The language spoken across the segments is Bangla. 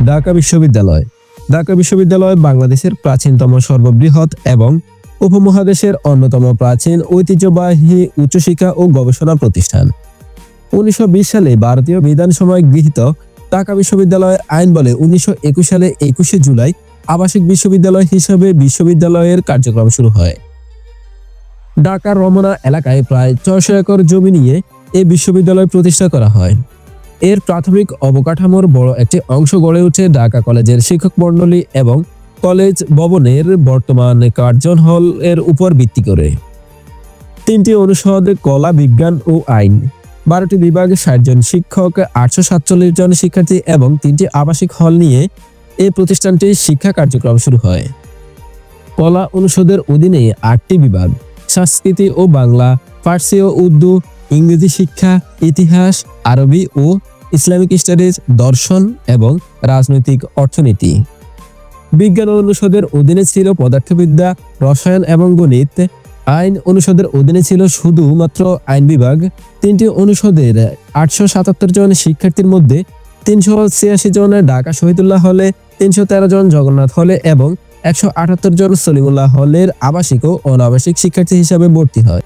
ঢাকা বিশ্ববিদ্যালয়। ঢাকা বিশ্ববিদ্যালয় বাংলাদেশের প্রাচীনতম, সর্ববৃহৎ এবং উপমহাদেশের অন্যতম প্রাচীন ঐতিহ্যবাহী উচ্চশিক্ষা ও গবেষণা প্রতিষ্ঠান। 1920 সালে ভারতীয় বিধানসভায় গৃহীত ঢাকা বিশ্ববিদ্যালয়ের আইন বলে 1921 সালে 21শে জুলাই আবাসিক বিশ্ববিদ্যালয় হিসেবে বিশ্ববিদ্যালয়ের কার্যক্রম শুরু হয়। ঢাকার রমনা এলাকায় প্রায় 600 একর জমি নিয়ে এই বিশ্ববিদ্যালয় প্রতিষ্ঠা করা হয়। এর প্রাথমিক অবকাঠামোর বড় একটি অংশ গড়ে ওঠে ঢাকা কলেজের শিক্ষক মণ্ডলী এবং কলেজ ভবনের বর্তমান কার্জন হল এর উপর ভিত্তি করে। 3টি অনুষদ, কলা, বিজ্ঞান ও আইন, 12টি বিভাগ, 60 জন শিক্ষক, 847 জন শিক্ষার্থী এবং 3টি আবাসিক হল নিয়ে এই প্রতিষ্ঠানটির শিক্ষা কার্যক্রম শুরু হয়। কলা অনুষদের অধীনে 8টি বিভাগ, সংস্কৃতি ও বাংলা, ফার্সি ও উর্দু, ইংরেজি শিক্ষা, ইতিহাস, আরবি ও ইসলামিক স্টাডিজ, দর্শন এবং রাজনৈতিক অর্থনীতি। বিজ্ঞান অনুষদের অধীনে ছিল পদার্থবিদ্যা, রসায়ন এবং গণিত। আইন অনুষদের অধীনে ছিল শুধুমাত্র আইন বিভাগ। 3টি অনুষদের 877 জন শিক্ষার্থীর মধ্যে 386 জন ঢাকা শহীদুল্লাহ হলে, 313 জন জগন্নাথ হলে এবং 178 জন সলিমুল্লাহ হলের আবাসিক ও অনাবাসিক শিক্ষার্থী হিসাবে ভর্তি হয়।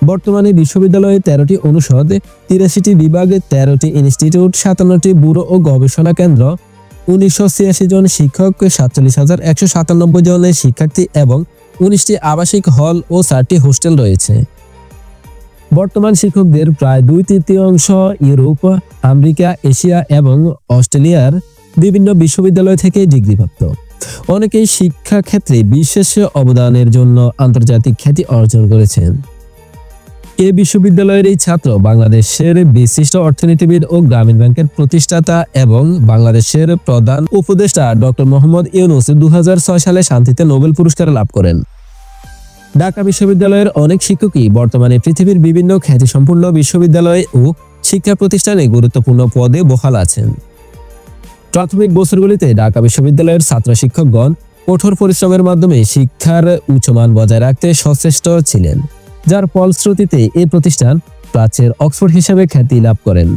বর্তমানে বিশ্ববিদ্যালয়ে 13টি অনুষদ, 83টি বিভাগ, 13টি ইনস্টিটিউট, 57টি ব্যুরো ও গবেষণা কেন্দ্র, 1986 জন শিক্ষক, 47,197 জন শিক্ষার্থী এবং 19টি আবাসিক হল ও 4টি হোস্টেল রয়েছে। বর্তমান শিক্ষকদের প্রায় 2/3 ইউরোপ, আমেরিকা, এশিয়া এবং অস্ট্রেলিয়ার বিভিন্ন বিশ্ববিদ্যালয় থেকে ডিগ্রিপ্রাপ্ত। অনেকেই শিক্ষা ক্ষেত্রে বিশেষ অবদানের জন্য আন্তর্জাতিক খ্যাতি অর্জন করেছেন। এই বিশ্ববিদ্যালয়ের এই ছাত্র বাংলাদেশের বিশিষ্ট অর্থনীতিবিদ ও গ্রামীণ ব্যাংকের প্রতিষ্ঠাতা এবং বাংলাদেশের প্রধান উপদেষ্টা ডক্টর মোহাম্মদ ইউনূস 2006 সালে শান্তিতে নোবেল পুরস্কার লাভ করেন। ঢাকা বিশ্ববিদ্যালয়ের অনেক শিক্ষকই বর্তমানে পৃথিবীর বিভিন্ন খ্যাতিসম্পন্ন বিশ্ববিদ্যালয় ও শিক্ষা প্রতিষ্ঠানে গুরুত্বপূর্ণ পদে বহাল আছেন। প্রাথমিক বছরগুলিতে ঢাকা বিশ্ববিদ্যালয়ের ছাত্র শিক্ষকগণ কঠোর পরিশ্রমের মাধ্যমে শিক্ষার উচ্চমান বজায় রাখতে সচেষ্ট ছিলেন, যার ফলশ্রুতিতে এই প্রতিষ্ঠান প্রাচ্যের অক্সফোর্ড হিসেবে খ্যাতি লাভ করেন।